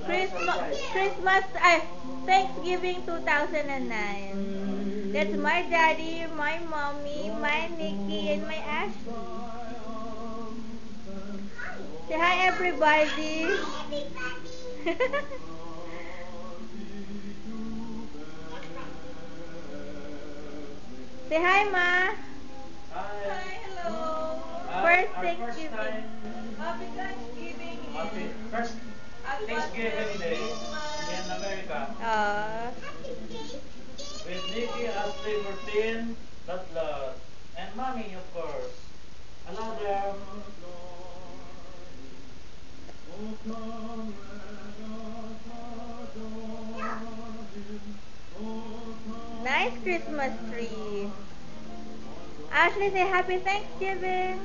Christmas, Thanksgiving 2009. That's my daddy, my mommy, my Nikki, and my Ashley. Say hi, everybody. Say hi, Ma. Hi, hello. First Our Thanksgiving. first time. Happy Thanksgiving. First Thanksgiving Day in America. With Nikki, Ashley, Martin, Butler, and Mommy, of course. Hello there. Nice Christmas tree. Ashley, say happy Thanksgiving.